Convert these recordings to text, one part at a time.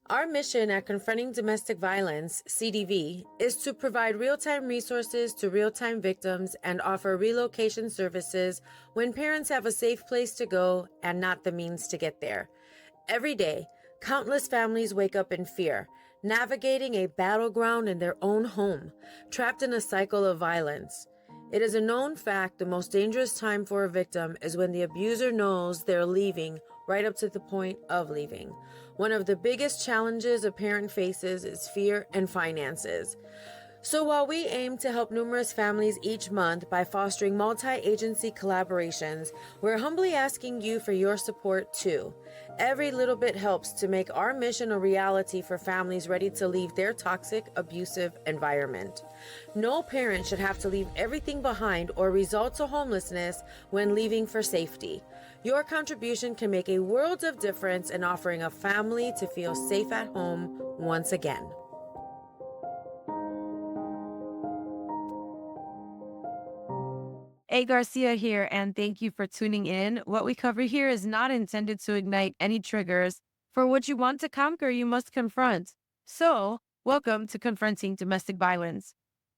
Our mission at Confronting Domestic Violence, CDV, is to provide real-time resources to real-time victims and offer relocation services when parents have a safe place to go and not the means to get there. Every day, countless families wake up in fear, navigating a battleground in their own home, trapped in a cycle of violence. It is a known fact the most dangerous time for a victim is when the abuser knows they're leaving right up to the point of leaving. One of the biggest challenges a parent faces is fear and finances. So while we aim to help numerous families each month by fostering multi-agency collaborations, we're humbly asking you for your support too. Every little bit helps to make our mission a reality for families ready to leave their toxic, abusive environment. No parent should have to leave everything behind or resort to homelessness when leaving for safety. Your contribution can make a world of difference in offering a family to feel safe at home once again. A Garcia here, and thank you for tuning in. What we cover here is not intended to ignite any triggers. For what you want to conquer, you must confront. So, welcome to Confronting Domestic Violence.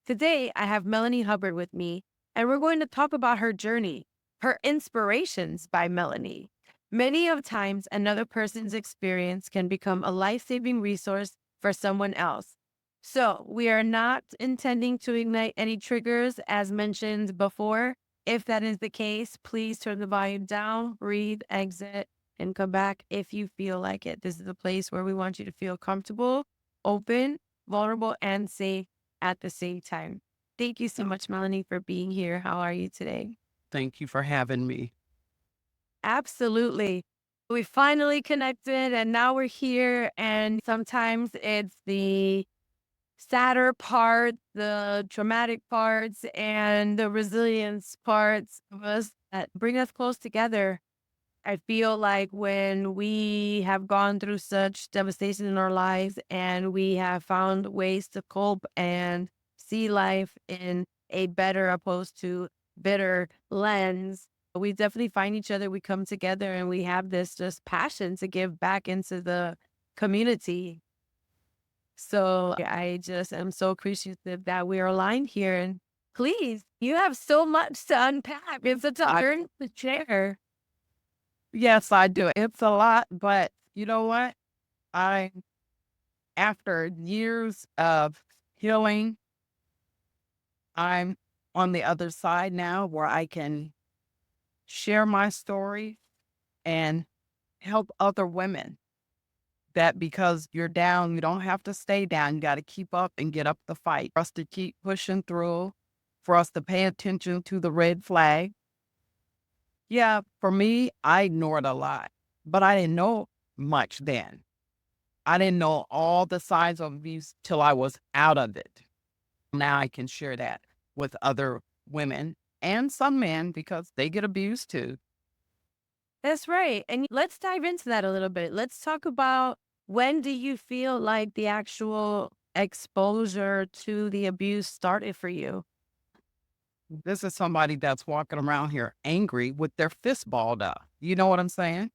Today, I have Melanie Hubbard with me, and we're going to talk about her journey, her inspirations by Melanie. Many of times, another person's experience can become a life-saving resource for someone else. So, we are not intending to ignite any triggers, as mentioned before. If that is the case, please turn the volume down, breathe, exit, and come back if you feel like it. This is a place where we want you to feel comfortable, open, vulnerable, and safe at the same time. Thank you so much, Melanie, for being here. How are you today? Thank you for having me. Absolutely. We finally connected and now we're here. And sometimes it's the sadder part, the traumatic parts, and the resilience parts of us that bring us close together. I feel like when we have gone through such devastation in our lives and we have found ways to cope and see life in a better opposed to bitter lens, we definitely find each other. We come together and we have this just passion to give back into the community. So I just am so appreciative that we are aligned here. And please, you have so much to unpack. It's a turn the chair. Yes, I do. It's a lot, but you know what? I, after years of healing, I'm on the other side now where I can share my story and help other women that because you're down, you don't have to stay down. You got to keep up and get up the fight. For us to keep pushing through, for us to pay attention to the red flag. Yeah, for me, I ignored a lot, but I didn't know much then. I didn't know all the signs of abuse till I was out of it. Now I can share that with other women and some men because they get abused too. That's right. And let's dive into that a little bit. Let's talk about when do you feel like the actual exposure to the abuse started for you? This is somebody that's walking around here angry with their fist balled up. You know what I'm saying?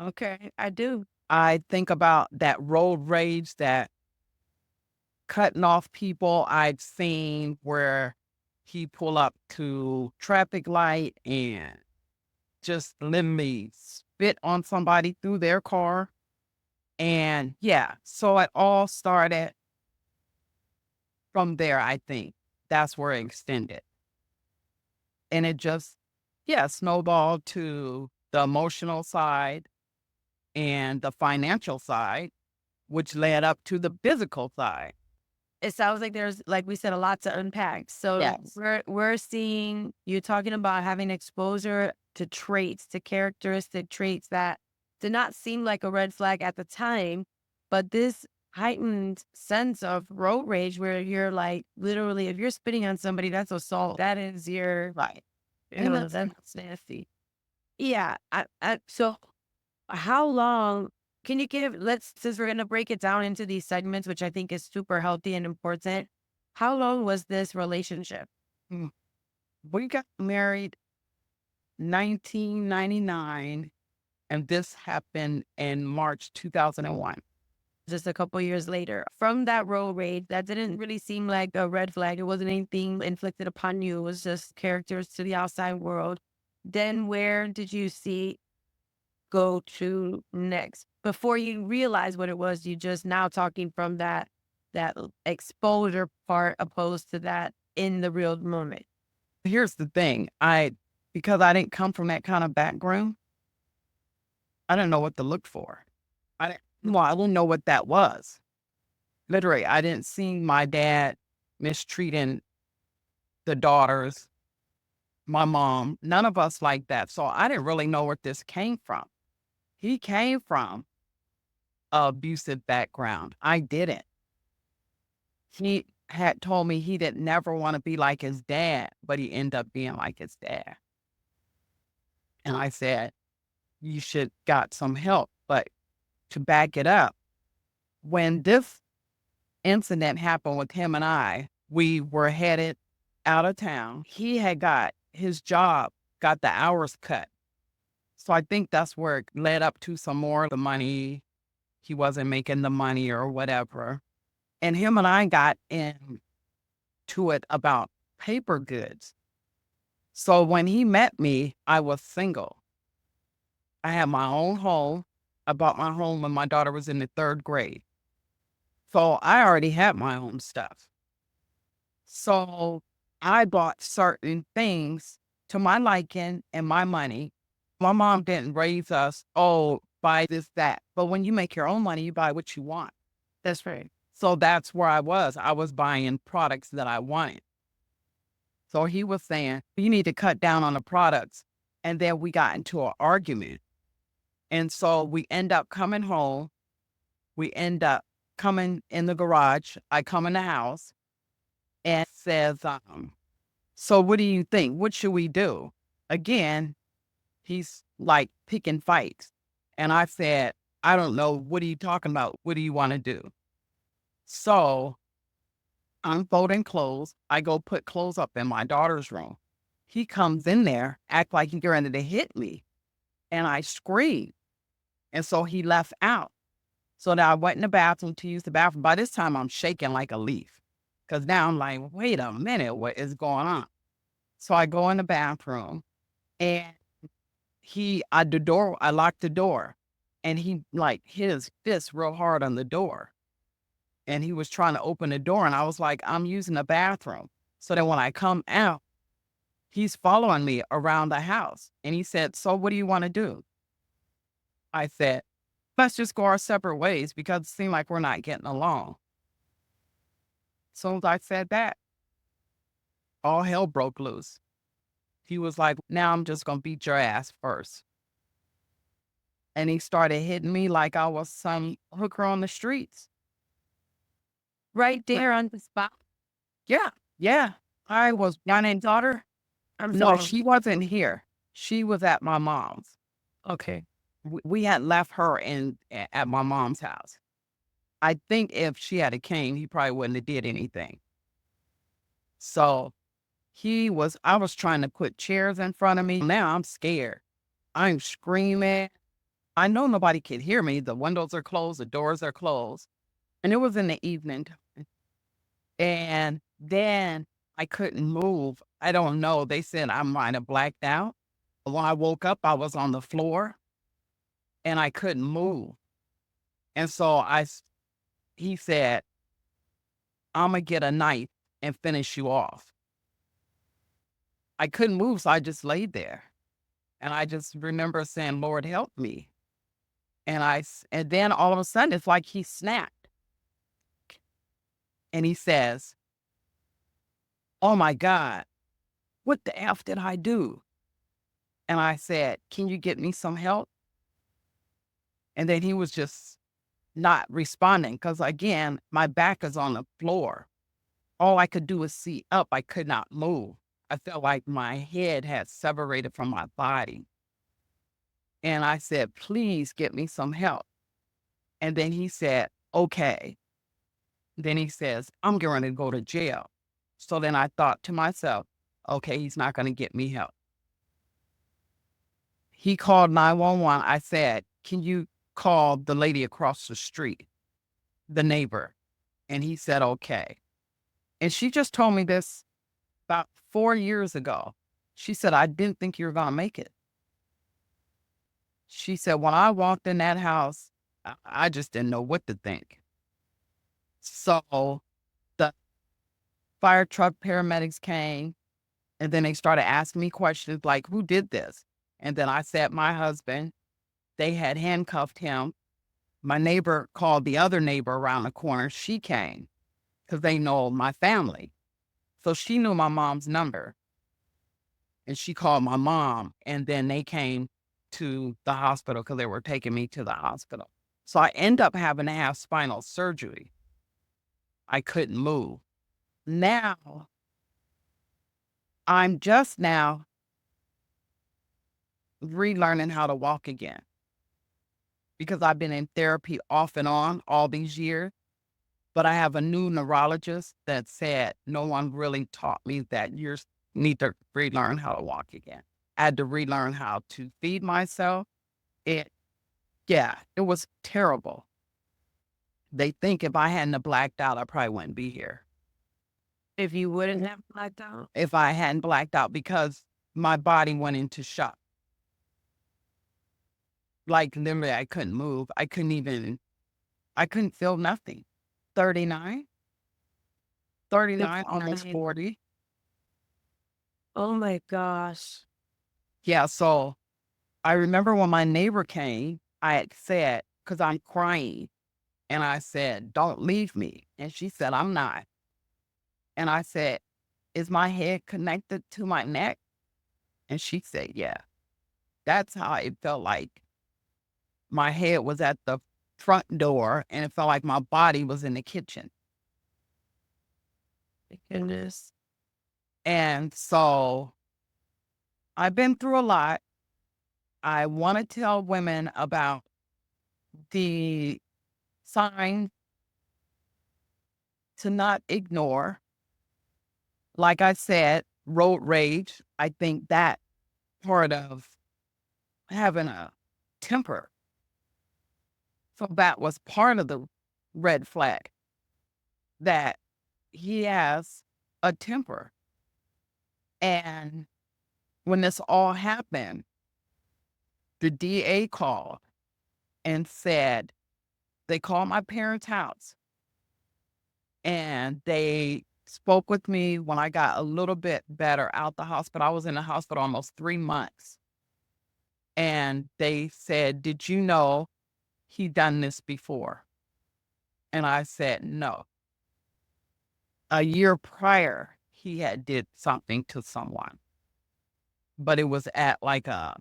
Okay, I do. I think about that road rage, that cutting off people I've seen where he pull up to traffic light and just literally spit on somebody through their car. And yeah, so it all started from there, I think. That's where it extended. And it just, yeah, snowballed to the emotional side and the financial side, which led up to the physical side. It sounds like there's, like we said, a lot to unpack. So Yes. we're seeing you talking about having exposure to traits, to characteristic traits that did not seem like a red flag at the time, but this heightened sense of road rage where you're like literally if you're spitting on somebody, that's assault. That is your Right. you know, that's nasty. Yeah. So how long can you give, let's, since we're going to break it down into these segments, which I think is super healthy and important. How long was this relationship? Mm. We got married 1999, and this happened in March 2001. just a couple years later. From that road rage, that didn't really seem like a red flag. It wasn't anything inflicted upon you. It was just characters to the outside world. Then where did you see go to next? Before you realize what it was, you just now talking from that exposure part opposed to that in the real moment. Here's the thing. Because I didn't come from that kind of background, I didn't know what to look for. I didn't know what that was. Literally, I didn't see my dad mistreating the daughters, my mom, none of us like that. So I didn't really know where this came from. He came from an abusive background. I didn't. He had told me he didn't never want to be like his dad, but he ended up being like his dad. And I said, you should got some help. But to back it up, when this incident happened with him and I, we were headed out of town. He had got his job, got the hours cut. So I think that's where it led up to some more of the money. He wasn't making the money or whatever. And him and I got into it about paper goods. So when he met me, I was single. I had my own home. I bought my home when my daughter was in the 3rd grade. So I already had my own stuff. So I bought certain things to my liking and my money. My mom didn't raise us, oh, buy this, that. But when you make your own money, you buy what you want. That's right. So that's where I was. I was buying products that I wanted. So he was saying, you need to cut down on the products. And then we got into an argument. And so we end up coming home. We end up coming in the garage. I come in the house and says, so what do you think? What should we do? Again, he's like picking fights. And I said, I don't know. What are you talking about? What do you want to do? So I'm folding clothes. I go put clothes up in my daughter's room. He comes in there, act like he's ready to hit me. And I scream. And so he left out. So now I went in the bathroom to use the bathroom. By this time, I'm shaking like a leaf. Because now I'm like, wait a minute, what is going on? So I go in the bathroom and I locked the door. And he like hit his fist real hard on the door. And he was trying to open the door. And I was like, I'm using the bathroom. So then when I come out, he's following me around the house. And he said, so what do you want to do? I said, let's just go our separate ways because it seemed like we're not getting along. So as I said that, all hell broke loose. He was like, now I'm just going to beat your ass first. And he started hitting me like I was some hooker on the streets. Right there on the spot. Yeah. I was And daughter? I'm No, sorry. she wasn't here. She was at my mom's. Okay. We had left her at my mom's house. I think if she had came, he probably wouldn't have did anything. So I was trying to put chairs in front of me. Now I'm scared. I'm screaming. I know nobody can hear me. The windows are closed. The doors are closed. And it was in the evening. And then I couldn't move. I don't know. They said I might have blacked out. When I woke up, I was on the floor and I couldn't move. And so he said, I'm going to get a knife and finish you off. I couldn't move, so I just laid there. And I just remember saying, Lord, help me. And then all of a sudden, it's like he snapped. And he says, oh my God, what the F did I do? And I said, can you get me some help? And then he was just not responding because, again, my back is on the floor. All I could do was see up. I could not move. I felt like my head had separated from my body. And I said, please get me some help. And then he said, okay. Then he says, I'm going to go to jail. So then I thought to myself, okay, he's not going to get me help. He called 911. I said, can you call the lady across the street? the neighbor. And he said, okay. And she just told me this about 4 years ago. She said, I didn't think you were going to make it. She said, when I walked in that house, I just didn't know what to think. So the fire truck paramedics came, and then they started asking me questions like, who did this? And then I said, my husband. They had handcuffed him. My neighbor called the other neighbor around the corner. She came because they know my family. So she knew my mom's number. And she called my mom, and then they came to the hospital because they were taking me to the hospital. So I end up having to have spinal surgery. I couldn't move. Now, I'm just now relearning how to walk again because I've been in therapy off and on all these years. But I have a new neurologist that said no one really taught me that you need to relearn how to walk again. I had to relearn how to feed myself. It was terrible. They think if I hadn't have blacked out, I probably wouldn't be here. If you wouldn't have blacked out? If I hadn't blacked out, because my body went into shock. Like literally, I couldn't move. I couldn't feel nothing. 39, almost 39. 40. Oh my gosh. Yeah, so I remember when my neighbor came, I had said, because I'm crying, and I said, don't leave me. And she said, I'm not. And I said, is my head connected to my neck? And she said, yeah. That's how it felt like. My head was at the front door, and it felt like my body was in the kitchen. My goodness. And so I've been through a lot. I want to tell women about the signs to not ignore. Like I said, road rage. I think that part of having a temper. So that was part of the red flag, that he has a temper. And when this all happened, the DA called and said, they called my parents' house and they spoke with me when I got a little bit better out the hospital. I was in the hospital almost 3 months. And they said, did you know he done this before? And I said, no. A year prior, he had did something to someone. But it was at like I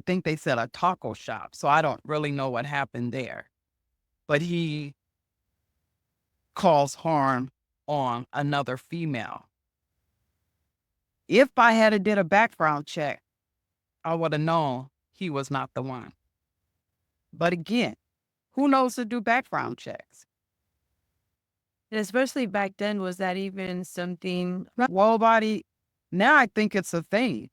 think they said a taco shop. So I don't really know what happened there. But he caused harm on another female. If I had did a background check, I would have known he was not the one. But again, who knows to do background checks? And especially back then, was that even something? Well, body, now I think it's a thing.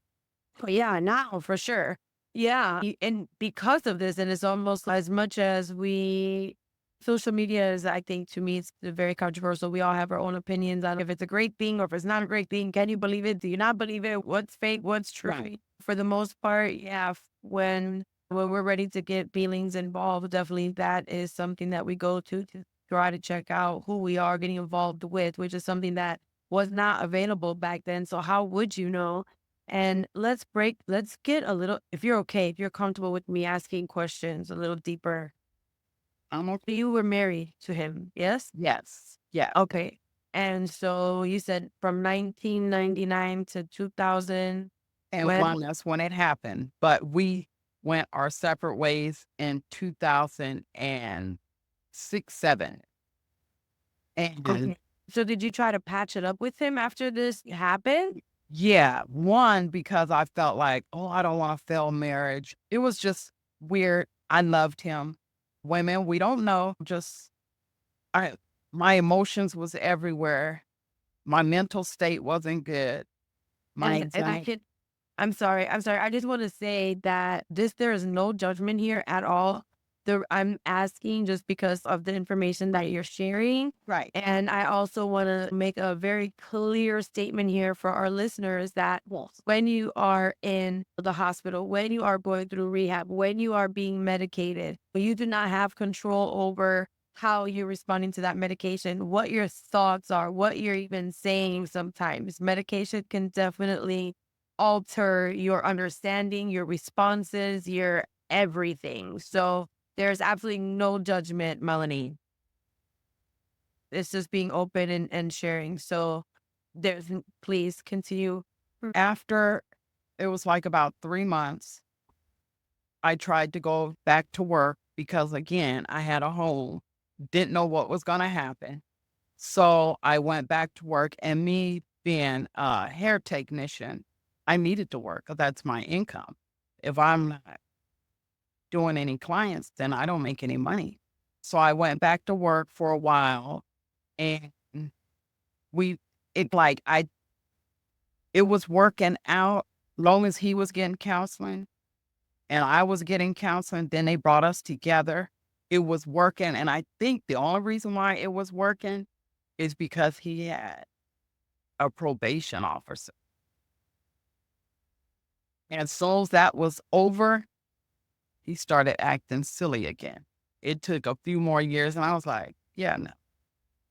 Oh, yeah, now for sure. Yeah. And because of this, and it's almost as much as social media is, I think, to me, it's very controversial. We all have our own opinions on if it's a great thing or if it's not a great thing. Can you believe it? Do you not believe it? What's fake? What's true? Right. For the most part, yeah. When we're ready to get feelings involved, definitely that is something that we go to try to check out who we are getting involved with, which is something that was not available back then. So how would you know? And let's get a little, if you're okay, if you're comfortable with me asking questions a little deeper. I'm okay. You were married to him, yes? Yes. Yeah. Okay. And so you said from 1999 to 2000. And When? that's when it happened. But we went our separate ways in 2006, 7. And Okay. So did you try to patch it up with him after this happened? yeah, one, because I felt like, oh, I don't want to fail marriage. It was just weird. I loved him. Women, we don't know. My emotions was everywhere. My mental state wasn't good. I'm sorry. I just want to say that there is no judgment here at all. I'm asking just because of the information that you're sharing. Right. And I also want to make a very clear statement here for our listeners that when you are in the hospital, when you are going through rehab, when you are being medicated, you do not have control over how you're responding to that medication, what your thoughts are, what you're even saying sometimes. Medication can definitely alter your understanding, your responses, your everything. So there's absolutely no judgment, Melanie. It's just being open and sharing. So please continue. After it was like about 3 months, I tried to go back to work because, again, I had a home, didn't know what was going to happen. So I went back to work, and me being a hair technician, I needed to work 'cause that's my income. If I'm not doing any clients, then I don't make any money. So I went back to work for a while, and we it like I it was working out long as he was getting counseling and I was getting counseling. Then they brought us together. It was working, and I think the only reason why it was working is because he had a probation officer. And as soon as that was over, he started acting silly again. It took a few more years, and I was like, yeah, no.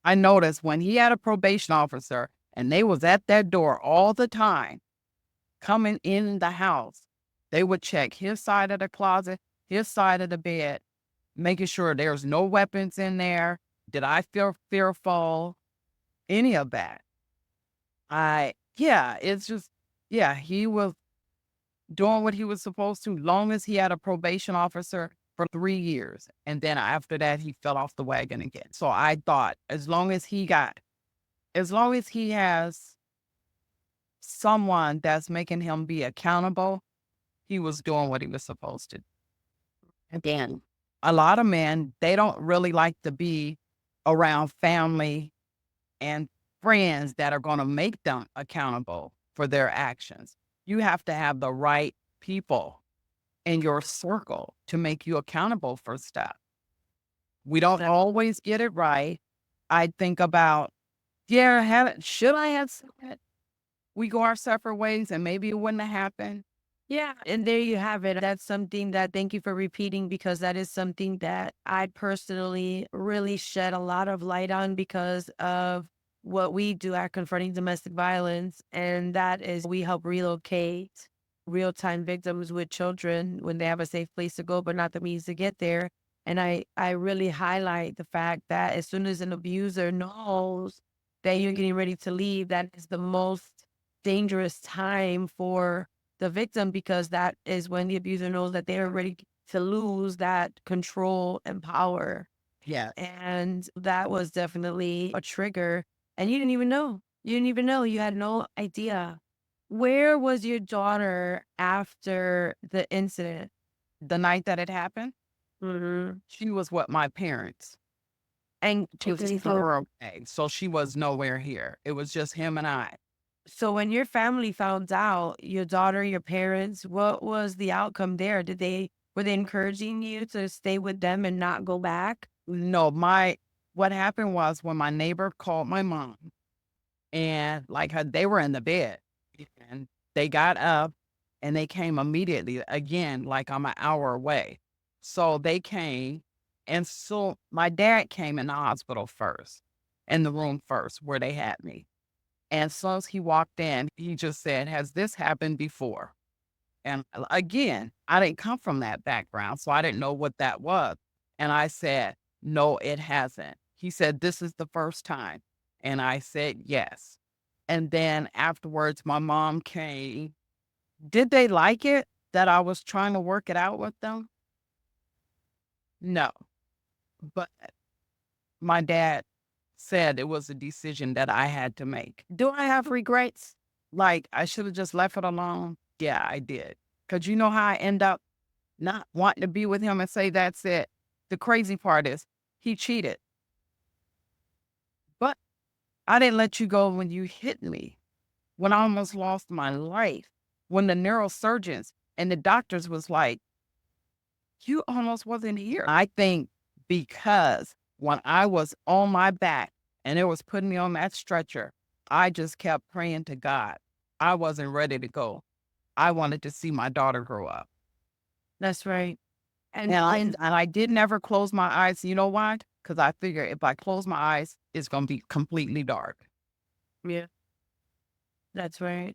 I noticed when he had a probation officer and they was at that door all the time, coming in the house, they would check his side of the closet, his side of the bed, making sure there's no weapons in there. Did I feel fearful? Any of that. It's just, he was doing what he was supposed to, long as he had a probation officer for 3 years. And then after that, he fell off the wagon again. So I thought, as long as he has someone that's making him be accountable, he was doing what he was supposed to. Again, a lot of men, they don't really like to be around family and friends that are going to make them accountable for their actions. You have to have the right people in your circle to make you accountable for stuff. We don't always get it right. I think about, should I have said that? We go our separate ways and maybe it wouldn't have happened. Yeah, and there you have it. That's something that, thank you for repeating, because that is something that I personally really shed a lot of light on because of what we do at Confronting Domestic Violence. And that is we help relocate real-time victims with children when they have a safe place to go, but not the means to get there. And I really highlight the fact that as soon as an abuser knows that you're getting ready to leave, that is the most dangerous time for the victim, because that is when the abuser knows that they're ready to lose that control and power. Yeah. And that was definitely a trigger. And you didn't even know. You didn't even know. You had no idea. Where was your daughter after the incident? The night that it happened, Mm-hmm. she was with my parents. And She was far away, so she was nowhere here. It was just him and I. so when your family found out, your daughter, your parents, what was the outcome there? Were they encouraging you to stay with them and not go back? No, what happened was when my neighbor called my mom and they were in the bed and they got up and they came immediately again, like I'm an hour away. So they came, and so my dad came in the hospital first, in the room first where they had me. And as soon as he walked in, he just said, "Has this happened before?" And again, I didn't come from that background, so I didn't know what that was. And I said, "No, it hasn't." He said, "This is the first time." And I said, "Yes." And then afterwards, my mom came. Did they like it that I was trying to work it out with them? No. But my dad said it was a decision that I had to make. Do I have regrets? Like, I should have just left it alone. Yeah, I did. Because you know how I end up not wanting to be with him and say, that's it. The crazy part is he cheated. But I didn't let you go when you hit me, when I almost lost my life, when the neurosurgeons and the doctors was like, you almost wasn't here. I think because when I was on my back and it was putting me on that stretcher, I just kept praying to God. I wasn't ready to go. I wanted to see my daughter grow up. That's right. And I did never close my eyes. You know why? Because I figure if I close my eyes, it's going to be completely dark. Yeah, that's right.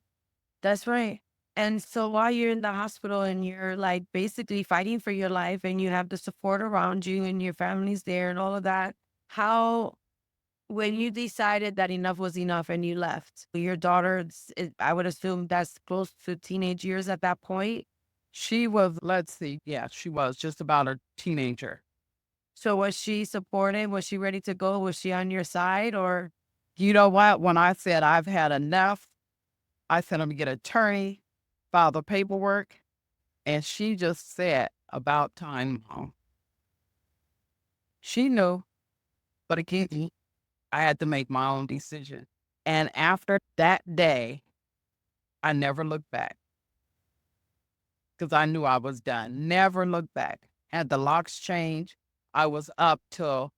That's right. And so while you're in the hospital and you're like basically fighting for your life and you have the support around you and your family's there and all of that, how, when you decided that enough was enough and you left, your daughter, I would assume that's close to teenage years at that point. She was, let's see, yeah, she was just about a teenager. So was she supportive? Was she ready to go? Was she on your side or? You know what? When I said I've had enough, I said I'm going to get an attorney, file the paperwork, and she just said, about time, Mom. She knew, but again, I had to make my own decision. And after that day, I never looked back because I knew I was done. Never looked back. Had the locks changed. I was up till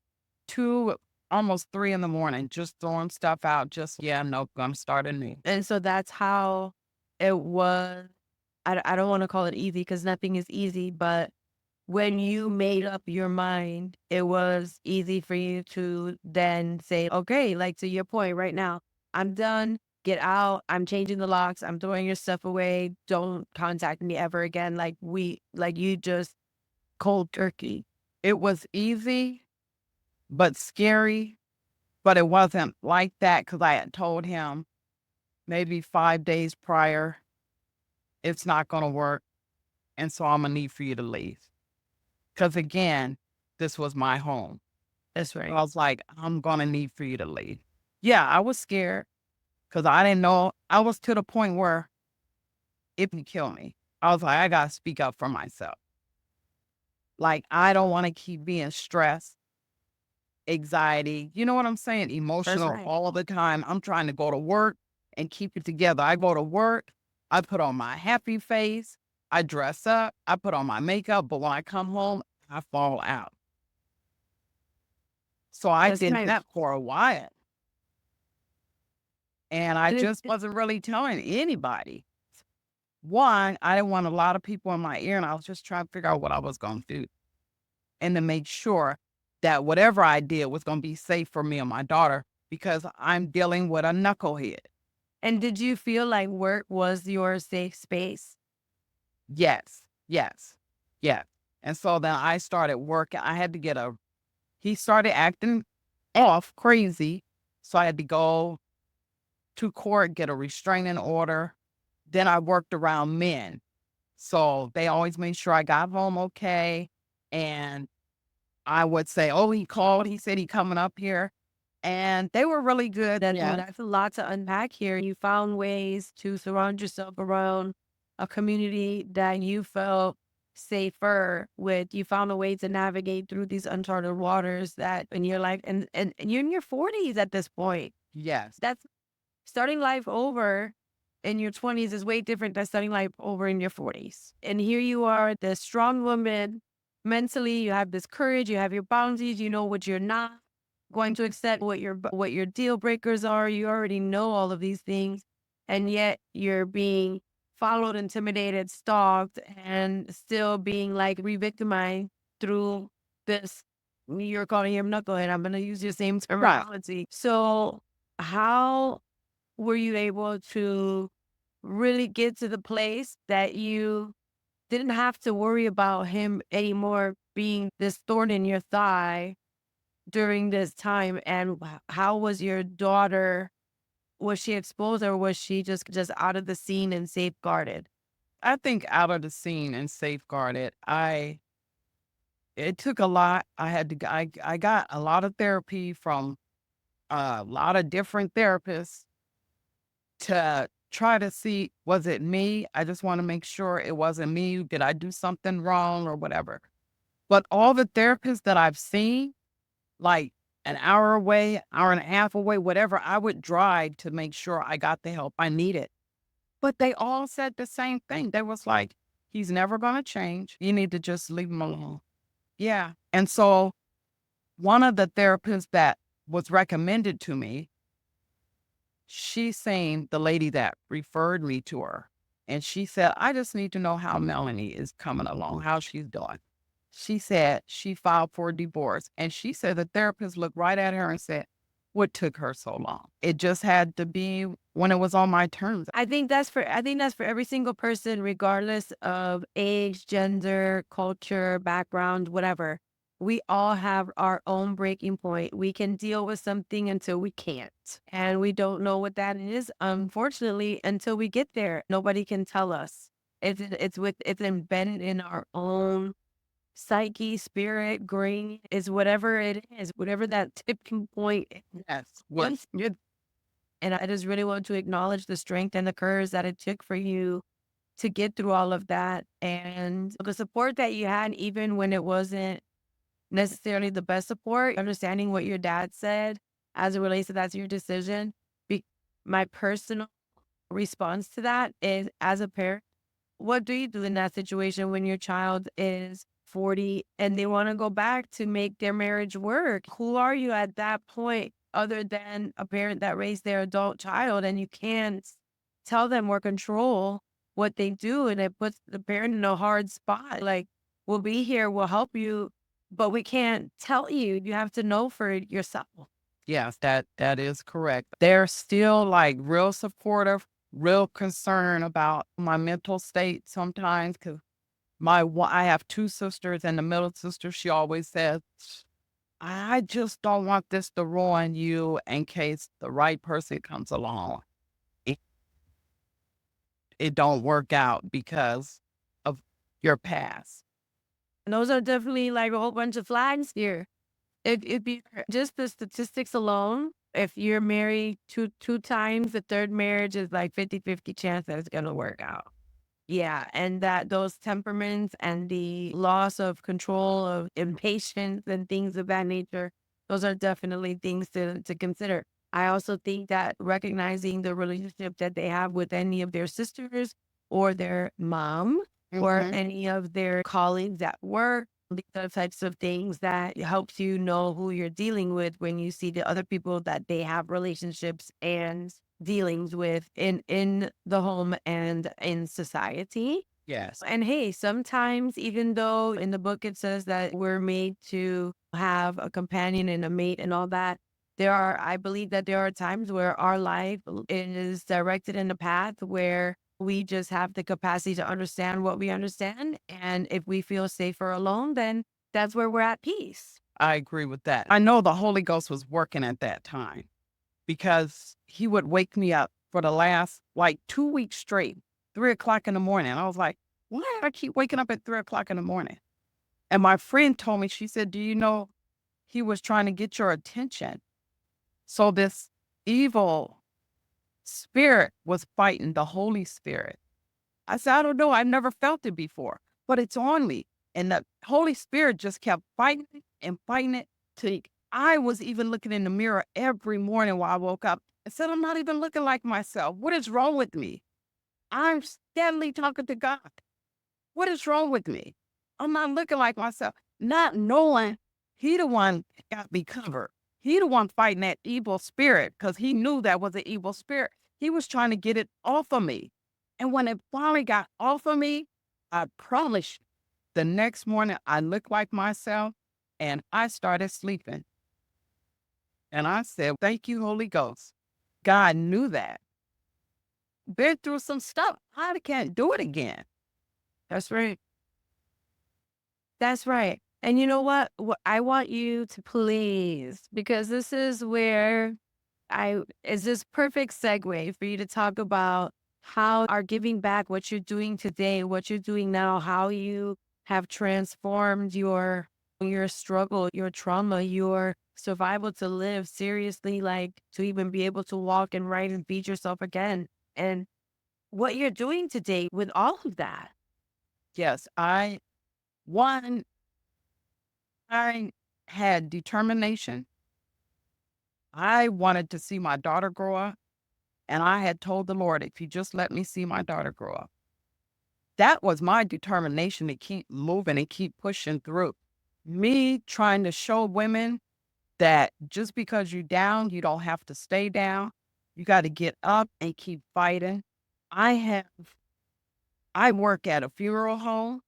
2, almost 3 in the morning, just throwing stuff out. Just, yeah, nope, gonna start anew. And so that's how it was. I don't want to call it easy because nothing is easy, but when you made up your mind, it was easy for you to then say, okay, like to your point right now, I'm done, get out, I'm changing the locks, I'm throwing your stuff away, don't contact me ever again. Like you just cold turkey. It was easy, but scary, but it wasn't like that because I had told him maybe 5 days prior, it's not going to work. And so I'm going to need for you to leave. Because again, this was my home. That's right. I was like, I'm going to need for you to leave. Yeah, I was scared because I didn't know. I was to the point where it would kill me. I was like, I got to speak up for myself. Like, I don't want to keep being stressed, anxiety. You know what I'm saying? Emotional right. all the time. I'm trying to go to work and keep it together. I go to work. I put on my happy face. I dress up. I put on my makeup. But when I come home, I fall out. So I That's did right. that for a while. And I And just wasn't really telling anybody. One, I didn't want a lot of people in my ear, and I was just trying to figure out what I was going to do. And to make sure that whatever I did was going to be safe for me and my daughter because I'm dealing with a knucklehead. And did you feel like work was your safe space? Yes. And so then I started working. I had to he started acting off crazy. So I had to go to court, get a restraining order. Then I worked around men. So they always made sure I got home okay. And I would say, oh, he called. He said he coming up here. And they were really good. That's a lot to unpack here. You found ways to surround yourself around a community that you felt safer with. You found a way to navigate through these uncharted waters that in your life, and you're in your 40s at this point. Yes. That's starting life over in your 20s is way different than starting life over in your 40s. And here you are, this strong woman. Mentally, you have this courage, you have your boundaries, you know what you're not going to accept, what your deal breakers are. You already know all of these things, and yet you're being followed, intimidated, stalked, and still being like re-victimized through this. You're calling him knucklehead. I'm going to use your same terminology. So how were you able to really get to the place that you didn't have to worry about him anymore being this thorn in your thigh during this time? And how was your daughter? Was she exposed or was she just out of the scene and safeguarded? I think out of the scene and safeguarded. It took a lot. I got a lot of therapy from a lot of different therapists to try to see, was it me? I just want to make sure it wasn't me. Did I do something wrong or whatever? But all the therapists that I've seen, like an hour away, hour and a half away, whatever, I would drive to make sure I got the help I needed. But they all said the same thing. They was like, He's never going to change. You need to just leave him alone. Yeah. And so one of the therapists that was recommended to me, she seen the lady that referred me to her. And she said, I just need to know how Melanie is coming along, how she's doing. She said she filed for a divorce. And she said the therapist looked right at her and said, what took her so long? It just had to be when it was on my terms. I think that's for every single person, regardless of age, gender, culture, background, whatever. We all have our own breaking point. We can deal with something until we can't. And we don't know what that is, unfortunately, until we get there. Nobody can tell us. It's embedded in our own psyche, spirit, brain, is whatever it is, whatever that tipping point Yes. is. And I just really want to acknowledge the strength and the courage that it took for you to get through all of that, and the support that you had, even when it wasn't necessarily the best support, understanding what your dad said as it relates to that's your decision. My personal response to that is, as a parent, what do you do in that situation when your child is 40 and they want to go back to make their marriage work? Who are you at that point other than a parent that raised their adult child, and you can't tell them or control what they do, and it puts the parent in a hard spot. Like, we'll be here, we'll help you, but we can't tell you. You have to know for yourself. Yes, that is correct. They're still like real supportive, real concerned about my mental state sometimes, because I have two sisters, and the middle sister, she always says, I just don't want this to ruin you in case the right person comes along. It, it don't work out because of your past. And those are definitely like a whole bunch of flags here. It'd be just the statistics alone. If you're married two times, the third marriage is like 50-50 chance that it's going to work out. Yeah. And that those temperaments and the loss of control, of impatience and things of that nature, those are definitely things to consider. I also think that recognizing the relationship that they have with any of their sisters or their mom or any of their colleagues at work, these are types of things that helps you know who you're dealing with when you see the other people that they have relationships and dealings with in the home and in society. Yes. And hey, sometimes, even though in the book it says that we're made to have a companion and a mate and all that, I believe that there are times where our life is directed in a path where we just have the capacity to understand what we understand. And if we feel safer alone, then that's where we're at peace. I agree with that. I know the Holy Ghost was working at that time, because he would wake me up for the last like 2 weeks straight, 3 o'clock in the morning. I was like, why do I keep waking up at 3 o'clock in the morning? And my friend told me, she said, do you know he was trying to get your attention? So this evil spirit was fighting the Holy Spirit. I said, I don't know. I've never felt it before, but it's on me. And the Holy Spirit just kept fighting it and fighting it till I was even looking in the mirror every morning while I woke up and said, I'm not even looking like myself. What is wrong with me? I'm steadily talking to God. What is wrong with me? I'm not looking like myself, not knowing he the one got me covered. He the one fighting that evil spirit, because he knew that was an evil spirit. He was trying to get it off of me. And when it finally got off of me, I promise you, the next morning I looked like myself and I started sleeping. And I said, thank you, Holy Ghost. God knew that. Been through some stuff. I can't do it again. That's right. That's right. And you know what? I want you to please, because this is where is this perfect segue for you to talk about how are giving back, what you're doing today, what you're doing now, how you have transformed your struggle, your trauma, your survival to live seriously, like to even be able to walk and write and feed yourself again, and what you're doing today with all of that. Yes, I had determination. I wanted to see my daughter grow up. And I had told the Lord, if you just let me see my daughter grow up. that was my determination to keep moving and keep pushing through. Me trying to show women that just because you're down, you don't have to stay down. You got to get up and keep fighting. I have, I work at a funeral home.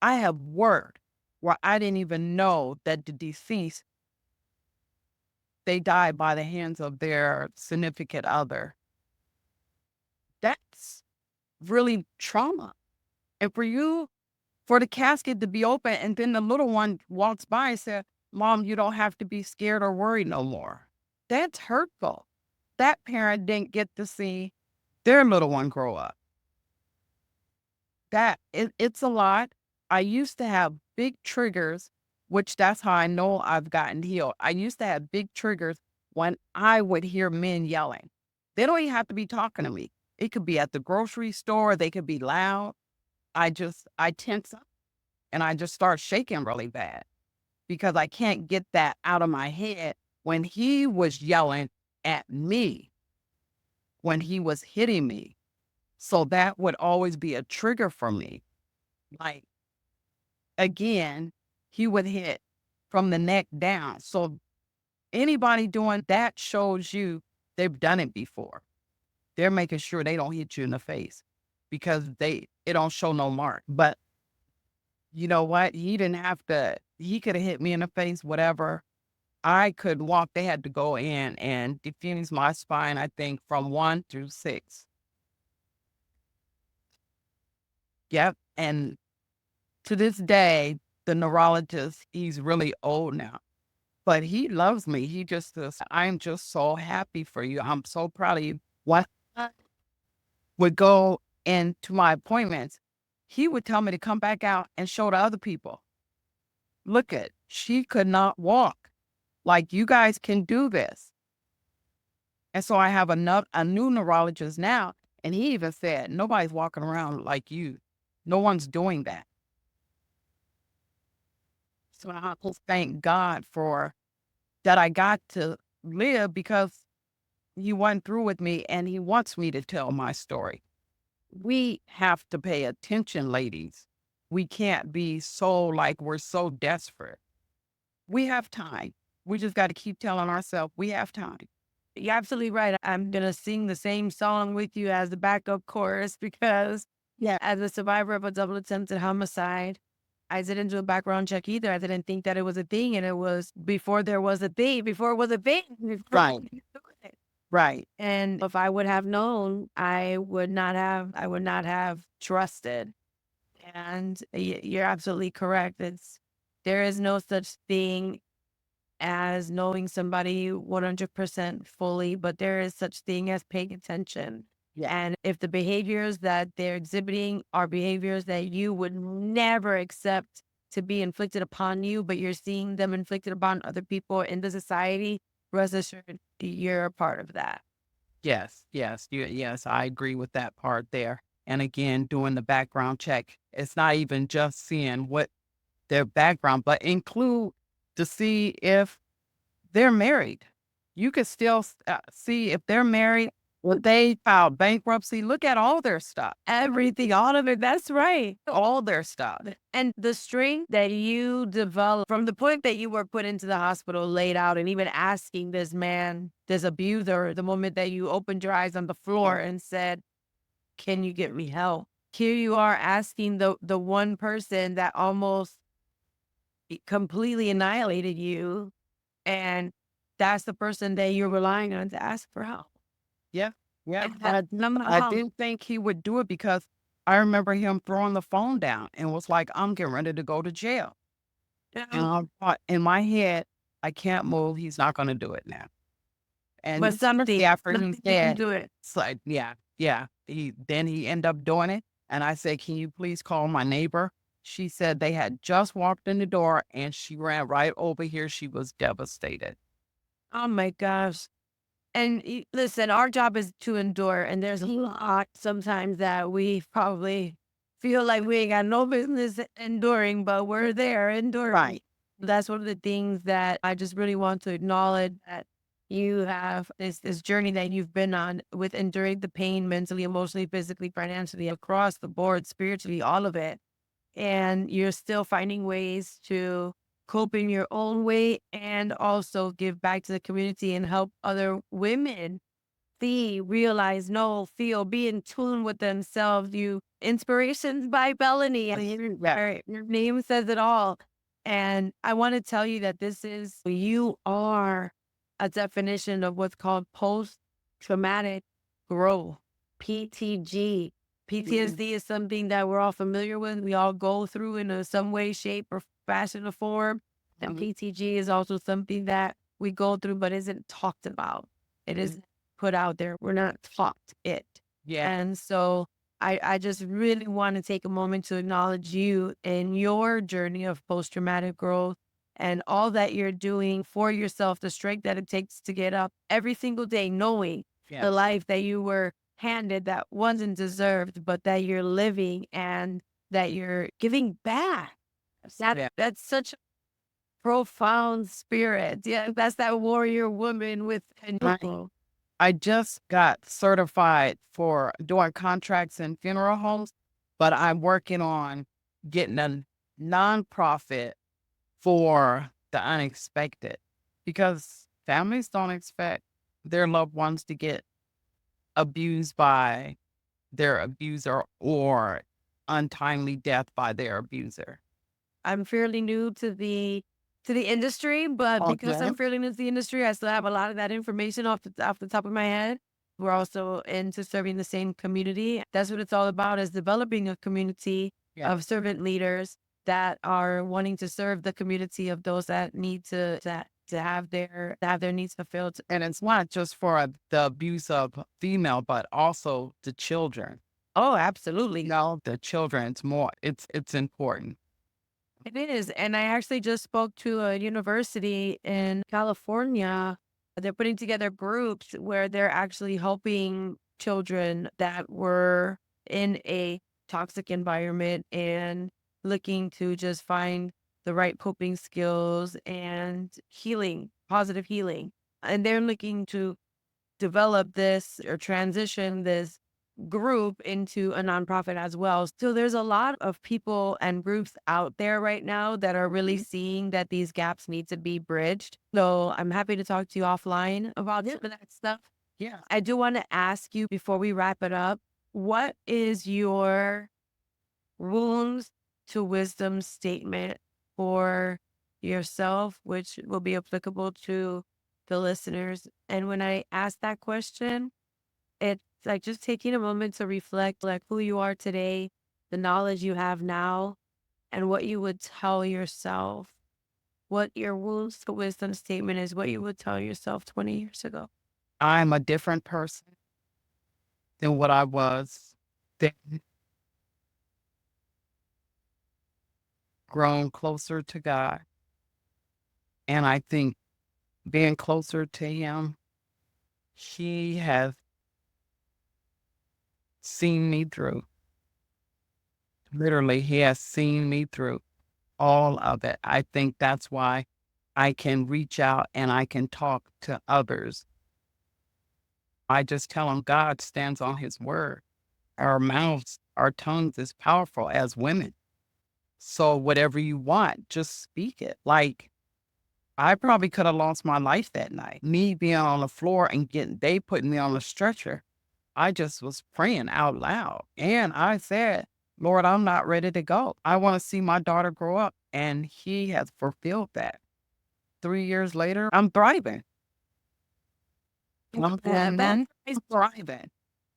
I have worked where I didn't even know that the deceased, they died by the hands of their significant other. That's really trauma. And for the casket to be open and then the little one walks by and said, Mom, you don't have to be scared or worried no more. That's hurtful. That parent didn't get to see their little one grow up. It's a lot. I used to have big triggers, which that's how I know I've gotten healed. I used to have big triggers when I would hear men yelling. They don't even have to be talking to me. It could be at the grocery store. They could be loud. I tense up and I just start shaking really bad because I can't get that out of my head when he was yelling at me, when he was hitting me. So that would always be a trigger for me. Like, again, he would hit from the neck down. So anybody doing that shows you they've done it before. They're making sure they don't hit you in the face because it don't show no mark. But you know what? He didn't have to, he could have hit me in the face, whatever. I could walk. They had to go in and diffuse my spine, I think, from 1 through 6. Yep. And to this day, the neurologist, he's really old now, but he loves me. He just says, I'm just so happy for you. I'm so proud of you. What would go into my appointments, he would tell me to come back out and show the other people. Look at, she could not walk. Like, you guys can do this. And so I have a new neurologist now, and he even said, nobody's walking around like you. No one's doing that. So I just thank God for that I got to live because he went through with me and he wants me to tell my story. We have to pay attention, ladies. We can't be so like we're so desperate. We have time. We just got to keep telling ourselves we have time. You're absolutely right. I'm going to sing the same song with you as the backup chorus because, yeah, as a survivor of a double attempted homicide, I didn't do a background check either. I didn't think that it was a thing. And it was before there was a thing, before it was a thing. Right. Right. And if I would have known, I would not have trusted. And you're absolutely correct. There is no such thing as knowing somebody 100% fully, but there is such thing as paying attention. Yeah. And if the behaviors that they're exhibiting are behaviors that you would never accept to be inflicted upon you, but you're seeing them inflicted upon other people in the society, rest assured, you're a part of that. Yes, I agree with that part there. And again, doing the background check, it's not even just seeing what their background, but include to see if they're married. You could still see if they're married, when they filed bankruptcy, look at all their stuff. Everything, all of it. That's right. All their stuff. And the strength that you developed from the point that you were put into the hospital, laid out, and even asking this man, this abuser, the moment that you opened your eyes on the floor and said, can you get me help? Here you are asking the one person that almost completely annihilated you. And that's the person that you're relying on to ask for help. Yeah. I didn't think he would do it because I remember him throwing the phone down and was like, I'm getting ready to go to jail. And I thought in my head, I can't move. He's not going to do it now. And but something after he can said, do it. it's like, yeah. He ended up doing it. And I said, can you please call my neighbor? She said they had just walked in the door and she ran right over here. She was devastated. Oh my gosh. And listen, our job is to endure. And there's a lot sometimes that we probably feel like we ain't got no business enduring, but we're there enduring. Right. That's one of the things that I just really want to acknowledge, that You have this journey that you've been on with enduring the pain mentally, emotionally, physically, financially, across the board, spiritually, all of it. And you're still finding ways to cope in your own way and also give back to the community and help other women see, realize, know, feel, be in tune with themselves. You Inspirations by Melanie. I mean, your name says it all. And I want to tell you that you are a definition of what's called post traumatic growth, PTG. PTSD is something that we're all familiar with. We all go through in some way, shape, or fashion or form. And PTG is also something that we go through but isn't talked about. It isn't put out there. We're not taught it. Yeah. And so I just really want to take a moment to acknowledge you and your journey of post-traumatic growth and all that you're doing for yourself, the strength that it takes to get up every single day, knowing the life that you were handed that wasn't deserved, but that you're living and that you're giving back. That's such a profound spirit. Yeah, that's that warrior woman with I just got certified for doing contracts in funeral homes, but I'm working on getting a nonprofit for the unexpected because families don't expect their loved ones to get abused by their abuser or untimely death by their abuser. I'm fairly new to the industry, but because I'm fairly new to the industry, I still have a lot of that information off the top of my head. We're also into serving the same community. That's what it's all about, is developing a community of servant leaders that are wanting to serve the community of those that need to have their needs fulfilled. And it's not just for the abuse of female, but also the children. Oh, absolutely. No, the children, it's important. It is. And I actually just spoke to a university in California. They're putting together groups where they're actually helping children that were in a toxic environment and looking to just find the right coping skills and healing, positive healing. And they're looking to develop this or transition this group into a nonprofit as well. So there's a lot of people and groups out there right now that are really seeing that these gaps need to be bridged. So I'm happy to talk to you offline about some of that stuff. Yeah. I do want to ask you before we wrap it up, what is your wounds to wisdom statement for yourself, which will be applicable to the listeners? And when I ask that question, it's like just taking a moment to reflect like who you are today, the knowledge you have now, and what you would tell yourself. What your wounds to wisdom statement is, what you would tell yourself 20 years ago. I'm a different person than what I was then. Grown closer to God. And I think being closer to Him, He has seen me through. Literally, He has seen me through all of it. I think that's why I can reach out and I can talk to others. I just tell them God stands on His word. Our mouths, our tongues is powerful as women. So whatever you want, just speak it. Like, I probably could have lost my life that night. Me being on the floor and they putting me on the stretcher. I just was praying out loud. And I said, Lord, I'm not ready to go. I want to see my daughter grow up. And He has fulfilled that. 3 years later, I'm thriving. I'm thriving.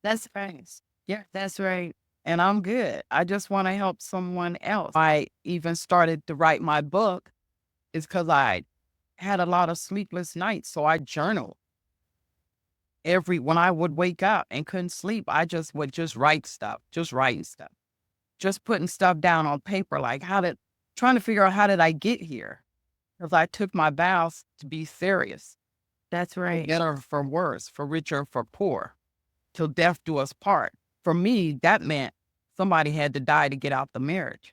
That's right. Yeah. That's right. And I'm good. I just want to help someone else. I even started to write my book is because I had a lot of sleepless nights. So I journaled. When I would wake up and couldn't sleep, I just would write stuff, just writing stuff, just putting stuff down on paper, like trying to figure out how did I get here? Because I took my vows to be serious. That's right. For better, for worse, for richer, for poor, till death do us part. For me, that meant somebody had to die to get out the marriage.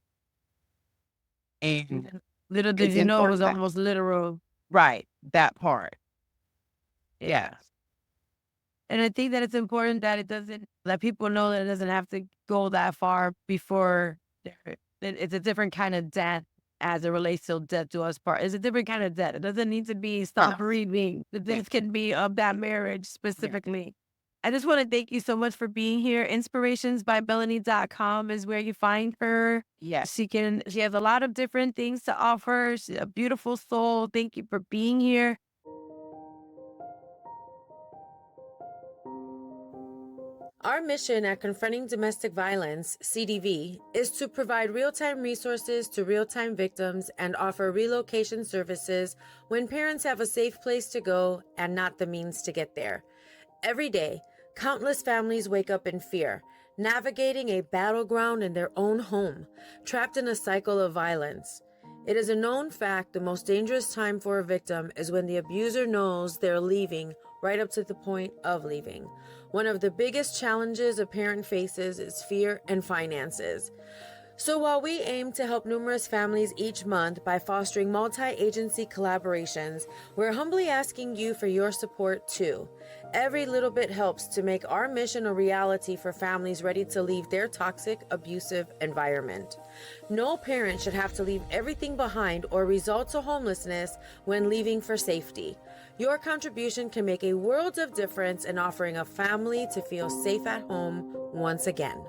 And little did you know it was almost literal. Right, that part. Yeah. And I think that it's important that that people know that it doesn't have to go that far before it's a different kind of death as it relates to death to us part. It's a different kind of death. It doesn't need to be stop breathing. The death can be of that marriage specifically. I just want to thank you so much for being here. Inspirationsbymelanie.com is where you find her. Yes. She has a lot of different things to offer. She's a beautiful soul. Thank you for being here. Our mission at Confronting Domestic Violence, CDV, is to provide real-time resources to real-time victims and offer relocation services when parents have a safe place to go and not the means to get there. Every day, countless families wake up in fear, navigating a battleground in their own home, trapped in a cycle of violence. It is a known fact the most dangerous time for a victim is when the abuser knows they're leaving right up to the point of leaving. One of the biggest challenges a parent faces is fear and finances. So while we aim to help numerous families each month by fostering multi-agency collaborations, we're humbly asking you for your support too. Every little bit helps to make our mission a reality for families ready to leave their toxic, abusive environment. No parent should have to leave everything behind or resort to homelessness when leaving for safety. Your contribution can make a world of difference in offering a family to feel safe at home once again.